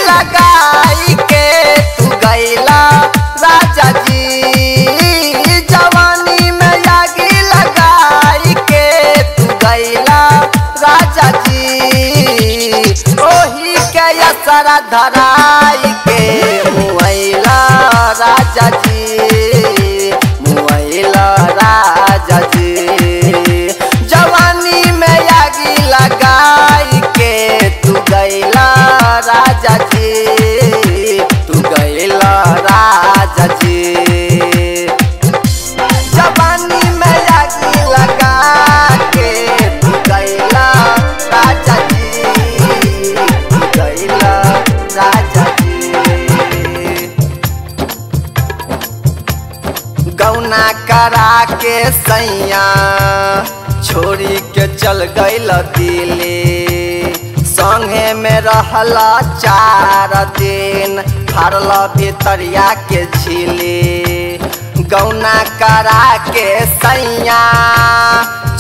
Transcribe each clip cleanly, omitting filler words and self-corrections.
लगाई के तू गैला राजा जी। जवानी में आगी लगाई के तू गैला राजा जी। ओही के असरा धराई के मुआइला राजा जी, मुआइला राजा जी। जवानी में आगी लगाई के तू गैला राजा जी, तू गैला राजा जी। जवानी में आगी लगा के तू गैला राजा जी, तू गैला राजा जी। गौना करा के सैया छोड़ी के चल गइल दिल्ली। संगे में रहला 4 दिन फाड़ल भितरिया के झिली। गौना करा के सैया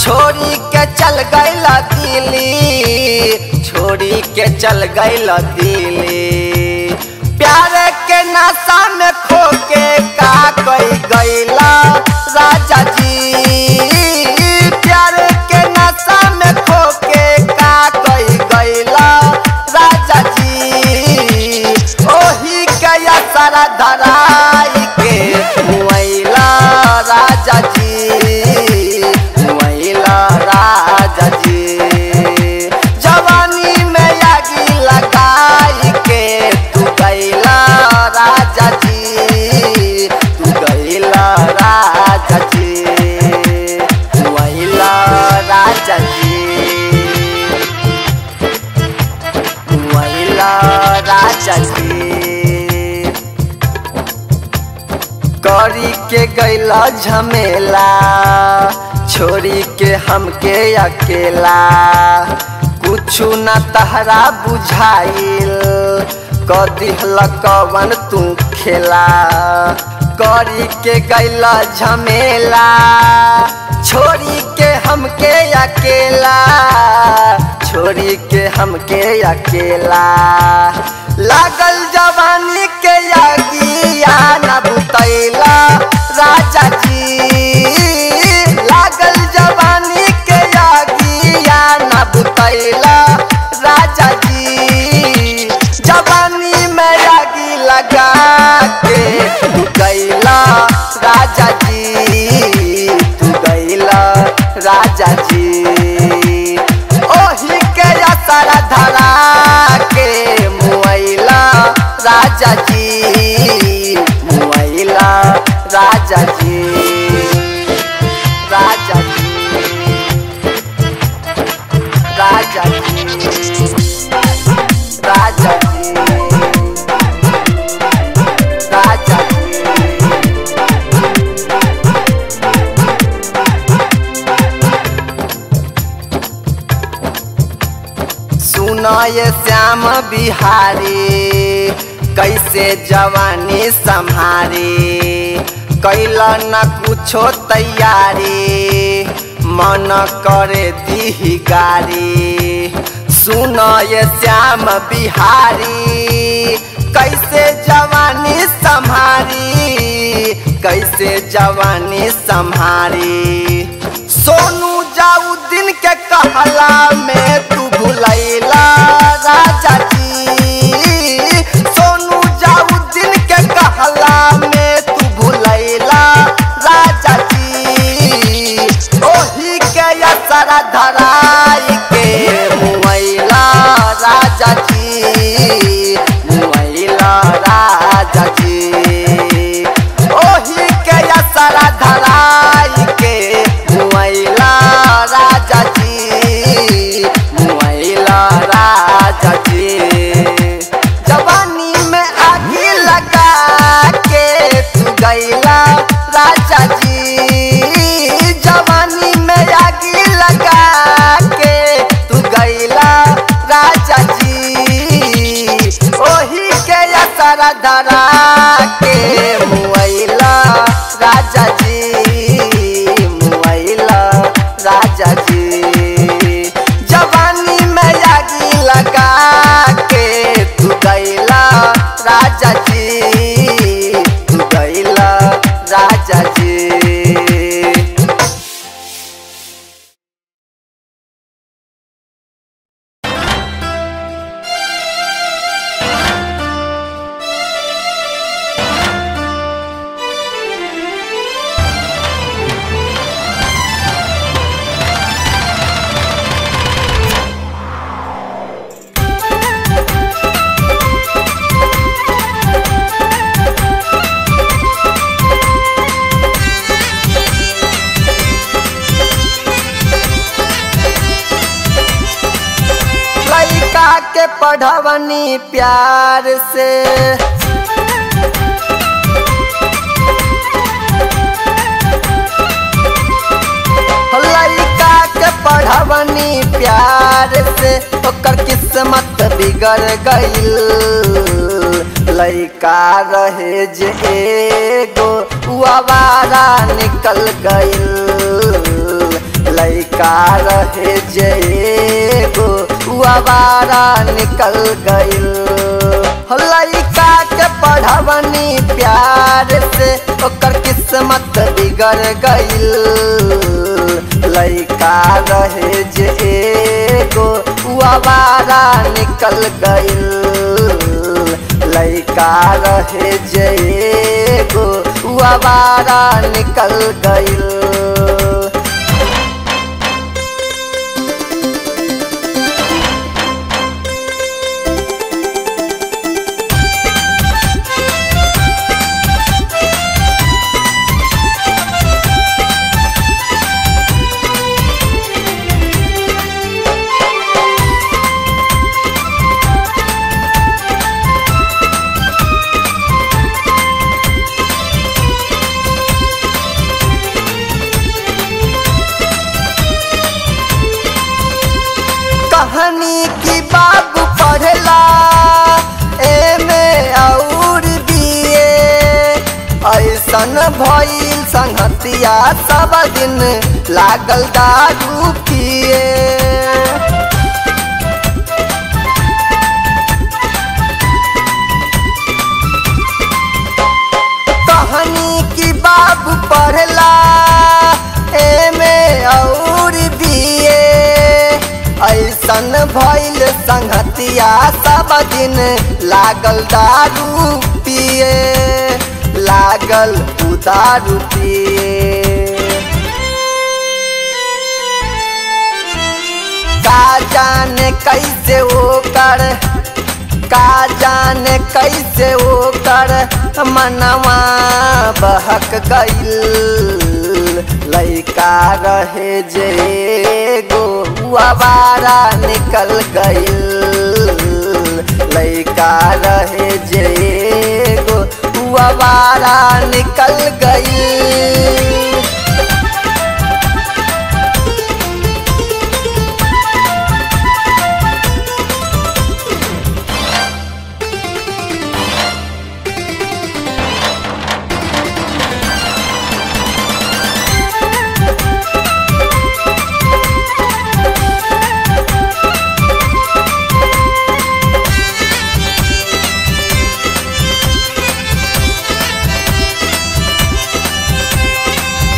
छोड़ी के चल गइल दिल्ली, छोड़ी के चल गइल दिल्ली। प्यार के नशा में खो के का कई गइला राजा जी। प्यार के नशा में खो के का कई गइला राजा जी। ओही के असरा धराई के मुआइला राजा जी, मुआइला राजा जी। जवानी में आगी लगाई के तू गैला राजा जी, तू गैला राजा जी, मुआइला राजा जी, मुआइला राजा जी। करी के गैला झमेला छोड़ी के हमके अकेला। कुछु न तहरा बुझाइल कदिहल कवन तू खेला। करी के गैला झमेला छोड़ी के हमके अकेला, छोड़ी के हमके अकेला। लागल जवानी के आगिया न बुतैला राजा जी। लागल जवानी के आगिया न बुतैला राजा जी। जवानी में आगी लगा के तू गैला राजा जी, तू गैला राजा जी। ओही के असरा धरा के मुआइला राजा जी, मुआइला राजा जी, राजा जी, राजा जी, राजा जी, राजा जी। सुना ये श्याम बिहारी कैसे जवानी संहारी। कैला न कुछो तैयारी मन करे दी गारी। सुन ये श्याम बिहारी कैसे जवानी संहारी, कैसे जवानी संहारी। सोनू जाऊ दिन के कहला में तू भुलैला राजा जी। सोनू जाऊ दिन के कहला में तू भुलैला राजा जी। ओही के असरा धराई के मुआइला राजा जी, मुआइला राजा जी। ओही के असरा धराई के मुआइला राजा जी, मुआइला राजा जी। जवानी में आगी लगा के तू गैला राजा जी। जवानी में आगी लगा के तू गैला राजा जी। ओही के असरा धरा के मुआइला राजा जी, मुआइला राजा जी। जवानी में आगी लगा के तू गैला पढ़वनी प्यार से, लइका के पढ़वनी प्यार से ओकर किस्मत बिगड़ गइल। लइका रहे जे एगो उ आवारा निकल गइल। लइका रहे जे एगो उ आवारा निकल गइल। लइका के पढ़वनी प्यार से ओकर किस्मत बिगड़ गइल। लइका रहे जे एगो उ आवारा निकल गइल। लइका रहे जे एगो उ आवारा निकल गइल। कहानी की बाबू पढ़ला एमे और बीए, ऐसन भइल संगतिया सब दिन लागल दारू पिए। कहानी की बाबू पढ़ला एमे और बीए, ऐसन भइल संगतिया सब दिन लागल दारू पिए। लागल उ दारू पिए। का जाने कैसे ओकर, का जाने कैसे ओकर मनवा बहक गइल। लइका रहे जे एगो उ आवारा निकल गइल। लइका रहे जे एगो उ आवारा निकल गइल।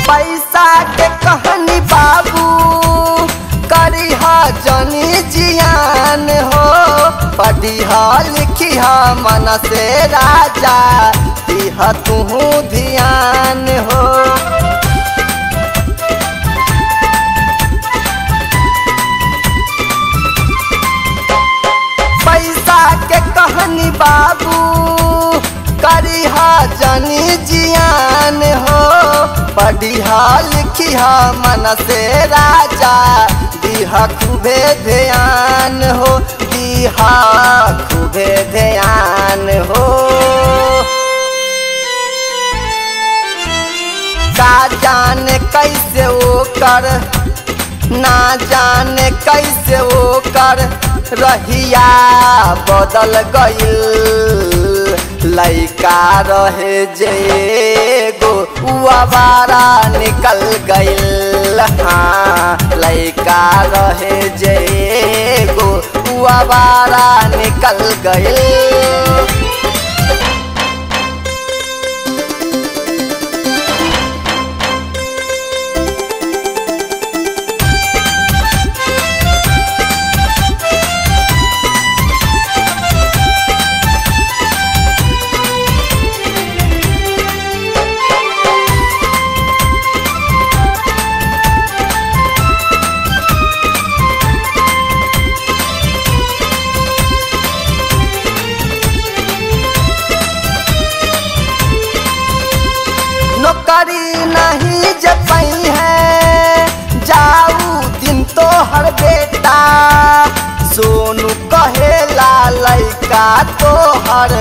पैसा के कहानी बाबू करिहा जनी जियान हो। पढ़िहा लिखिहा मन से राजा दिहा तू ध्यान हो। पैसा के कहानी बाबू करिहा जनी जियान हो। पढ़िहा लिखिहा मन से राजा दिहा खूबे ध्यान हो। दिहा खूबे ध्यान हो। का जाने कैसे ओकर, ना जाने कैसे ओकर रहिया बदल गइल। लइका रहे जे एगो उ आवारा निकल गइल। हाँ, लइका रहे जे एगो उ आवारा निकल गइल। नौकरी नहीं जपई है जाऊ दिन तो हर बेटा। सोनू कहेला लइका तोहर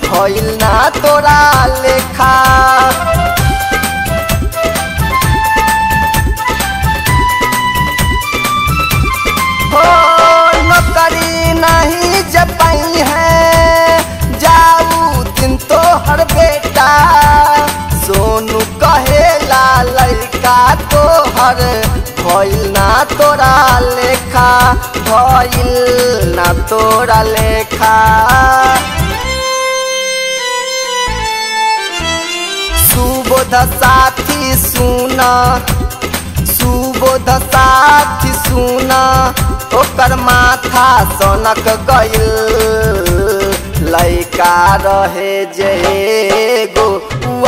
भइल ना तोरा लेखा। हो नौकरी नहीं जब पाई है जाऊ दिन तोहर बेटा। सोनू कहेला लइका तोहर भइल ना तोरा लेखा, भइल ना तोरा लेखा। सुबोध साथी सुना, सुबोध साथी सुना, ओकर माथा सनक गइल। लइका रहे जेगो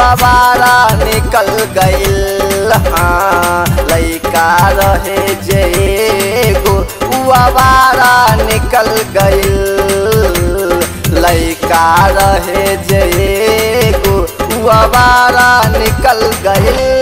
आवारा निकल गइल। हाँ लइका रहे जेगो आवारा निकल गइल। लइका रहे जेगो आवारा निकल गइल।